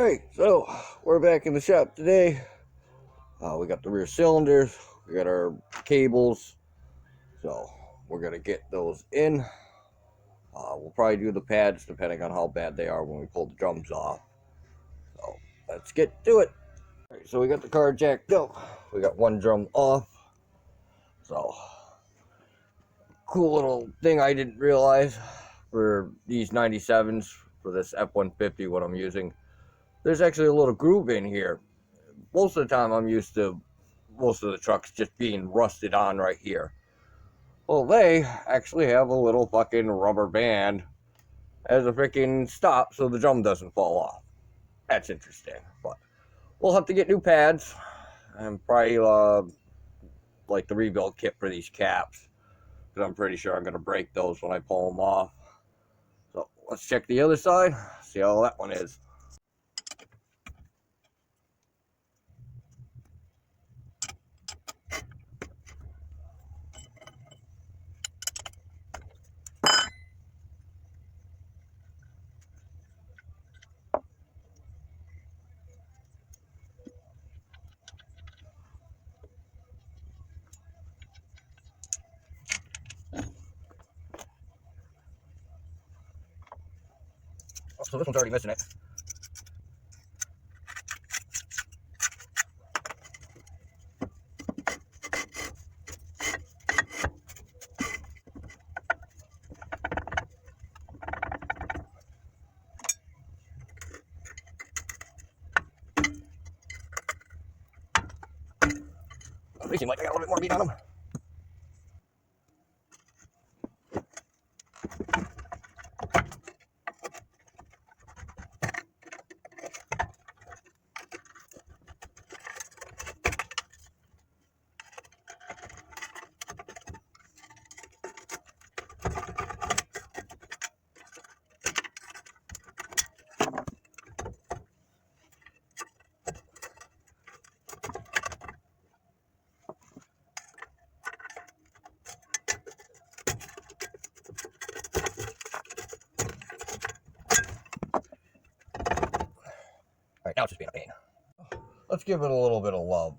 Alright, so we're back in the shop today. We got the rear cylinders, we got our cables, so we're going to get those in. We'll probably do the pads depending on how bad they are when we pull the drums off. So let's get to it. Alright, so we got the car jacked up, we got one drum off. So, cool little thing I didn't realize for these 97s, for this F-150, what I'm using. There's actually a little groove in here. Most of the time I'm used to most of the trucks just being rusted on right here. Well, they actually have a little fucking rubber band as a freaking stop so the drum doesn't fall off. That's interesting, but we'll have to get new pads and probably like the rebuild kit for these caps, because I'm pretty sure I'm going to break those when I pull them off. So let's check the other side, see how that one is. So this one's already missing it. They seem like they got a little bit more meat on them. Alright, now it's just being a pain. Let's give it a little bit of love.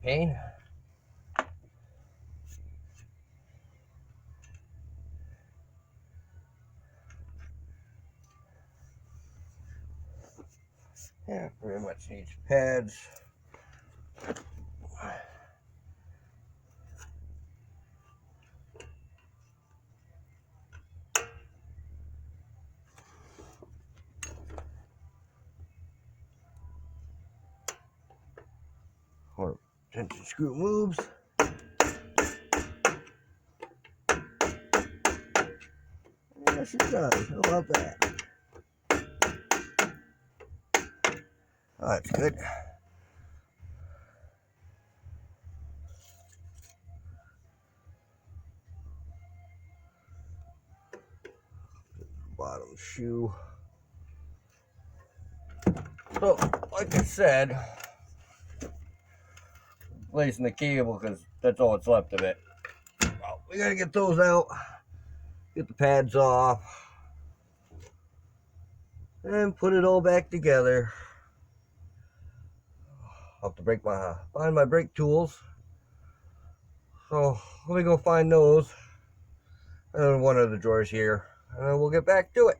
pain. Yeah, pretty much needs pads. Or tension screw moves. Yes, it does. How about that? Oh, that's good. Bottom shoe. So, like I said, placing the cable because that's all that's left of it. Well, we gotta get those out, get the pads off, and put it all back together. I'll have to find my brake tools. So let me go find those in one of the drawers here, and then we'll get back to it.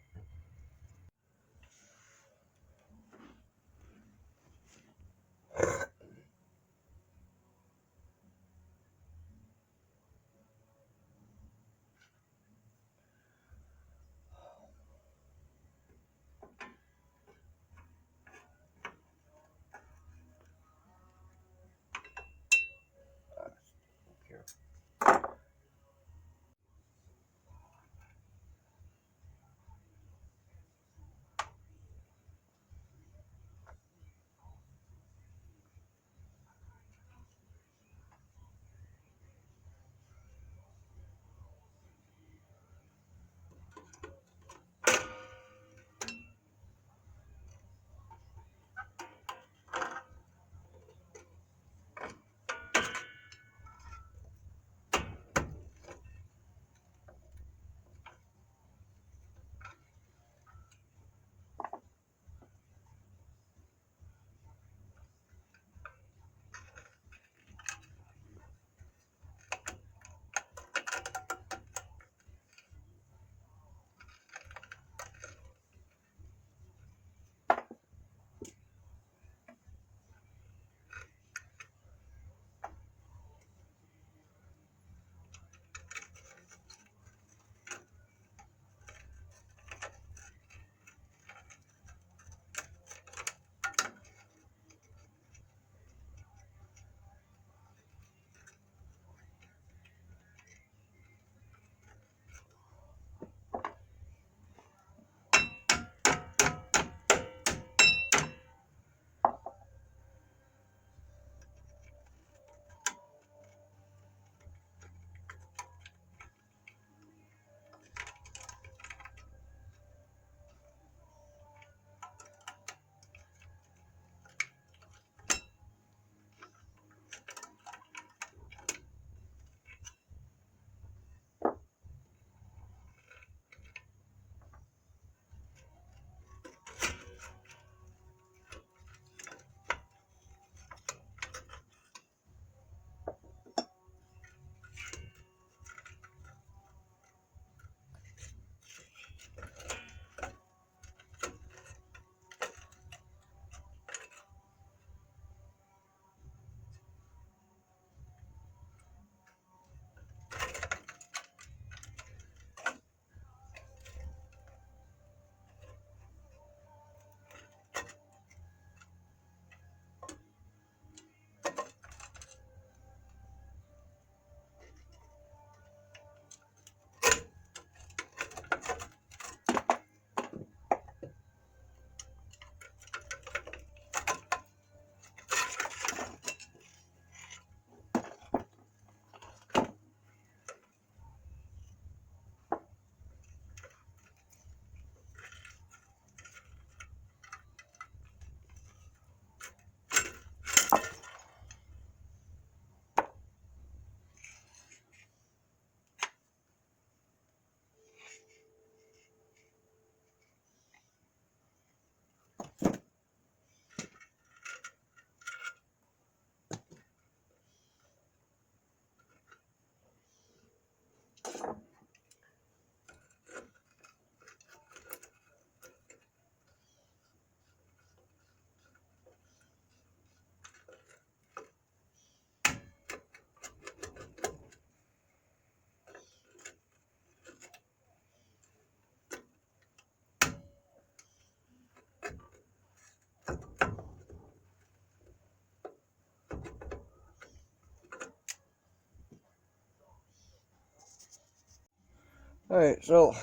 Alright, so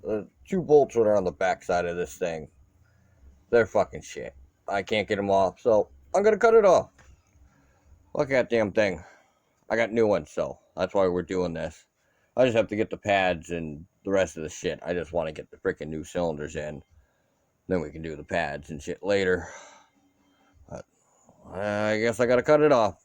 the two bolts that are on the back side of this thing, they're fucking shit. I can't get them off, so I'm gonna cut it off. Look at that damn thing. I got new ones, so that's why we're doing this. I just have to get the pads and the rest of the shit. I just want to get the freaking new cylinders in. Then we can do the pads and shit later. But I guess I gotta cut it off.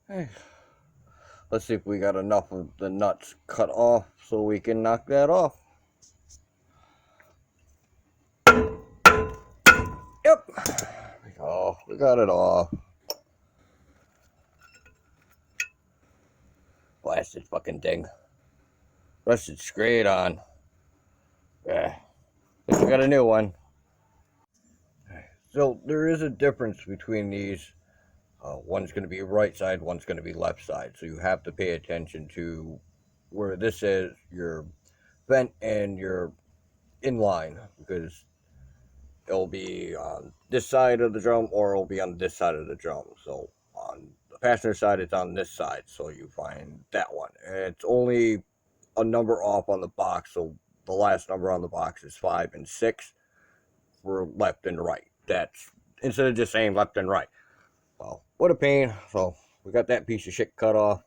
Hey, let's see if we got enough of the nuts cut off so we can knock that off. Yep. Oh, we got it off. Blasted fucking thing. Rusted straight on. Yeah. We got a new one. So there is a difference between these. One's going to be right side, one's going to be left side. So you have to pay attention to where this is your vent and your inline, because it'll be on this side of the drum or it'll be on this side of the drum. So on the passenger side, it's on this side. So you find that one. And it's only a number off on the box. So the last number on the box is 5 and 6 for left and right. That's instead of just saying left and right. Well, what a pain. So we got that piece of shit cut off.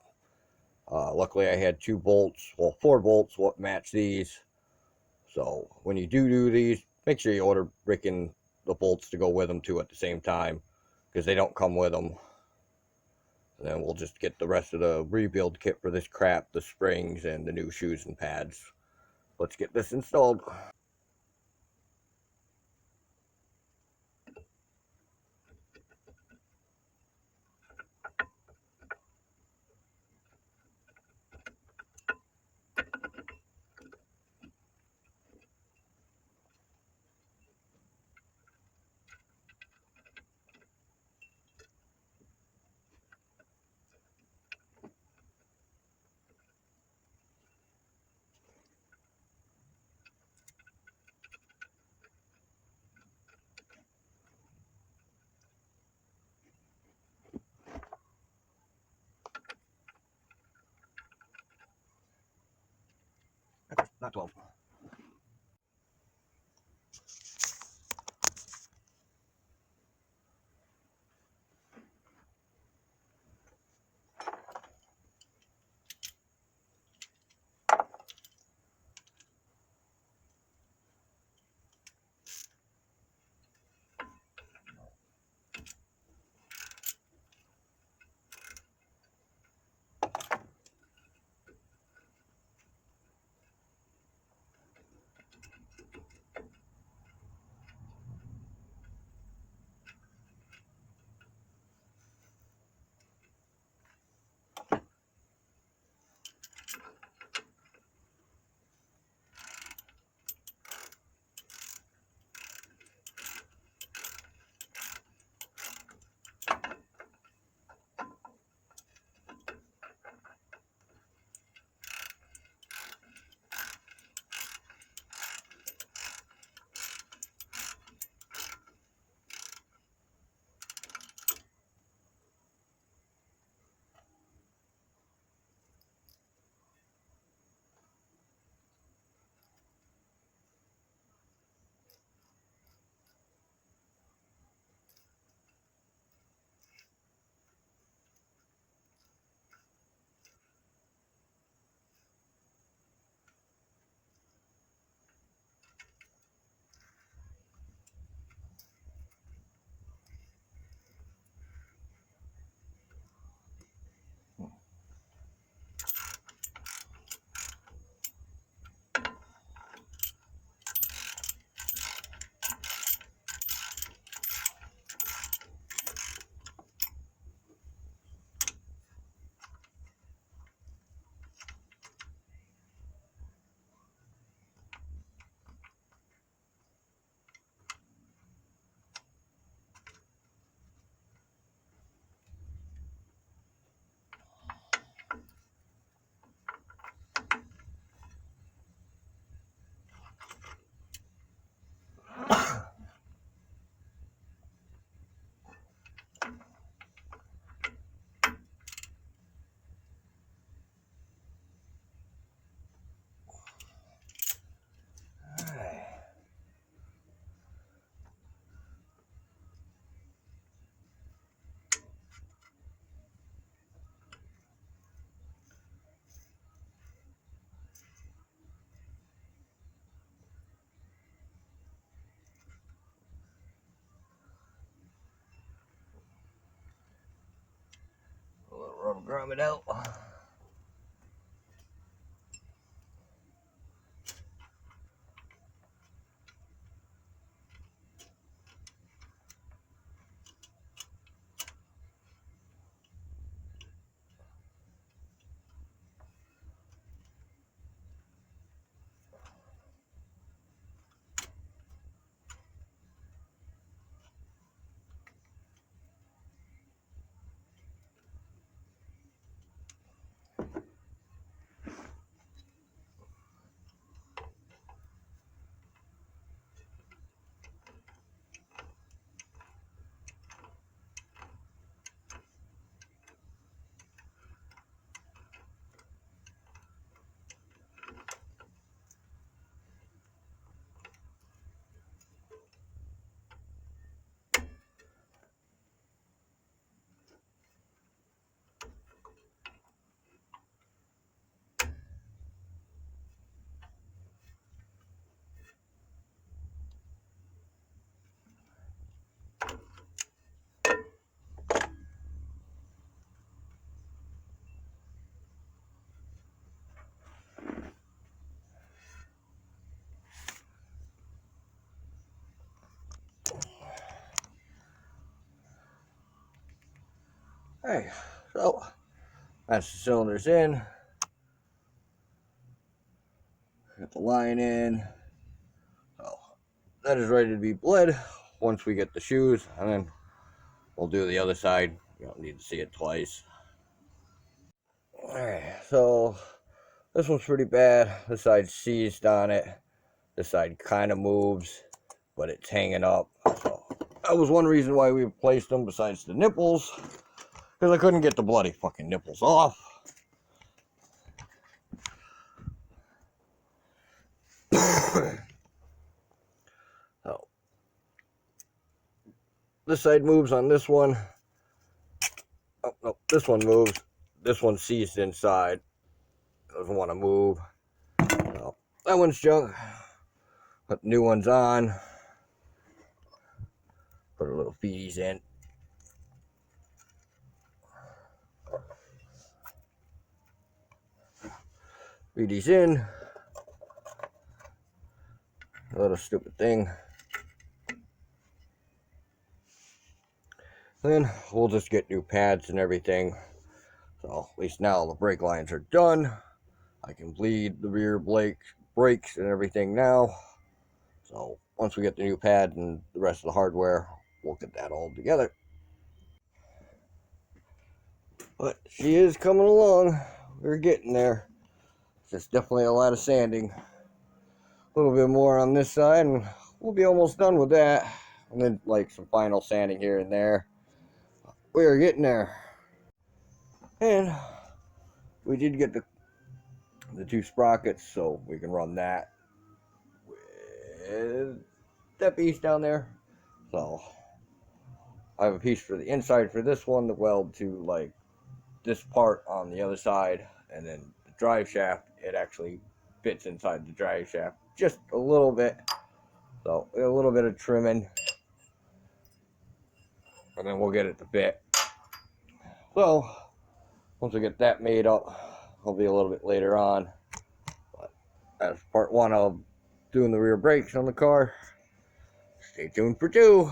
Luckily, I had 2 bolts, well, 4 bolts, what match these. So when you do these, make sure you order freaking the bolts to go with them too at the same time, because they don't come with them. And then we'll just get the rest of the rebuild kit for this crap, the springs and the new shoes and pads. Let's get this installed. Not 12. drum it out. Alright, so that's the cylinders in. Got the line in. So that is ready to be bled once we get the shoes, and then we'll do the other side. You don't need to see it twice. Alright, so this one's pretty bad. This side's seized on it. This side kind of moves, but it's hanging up. So that was one reason why we replaced them, besides the nipples, because I couldn't get the bloody fucking nipples off. So this side moves on this one. Oh no, this one moves. This one's seized inside. Doesn't want to move. So that one's junk. Put the new ones on. Put our little feeties in. Feeties in. A little stupid thing. Then we'll just get new pads and everything. So at least now the brake lines are done. I can bleed the rear brakes and everything now. So once we get the new pad and the rest of the hardware, we'll get that all together. But she is coming along. We're getting there. There's definitely a lot of sanding. A little bit more on this side and we'll be almost done with that. And then like some final sanding here and there. We are getting there. And we did get the two sprockets, so we can run that with that piece down there. So I have a piece for the inside for this one to weld to like this part on the other side, and then the drive shaft, it actually fits inside the drive shaft just a little bit. So a little bit of trimming, and then we'll get it to fit. So once we get that made up, it'll be a little bit later on. But that's part one of doing the rear brakes on the car. Stay tuned for 2.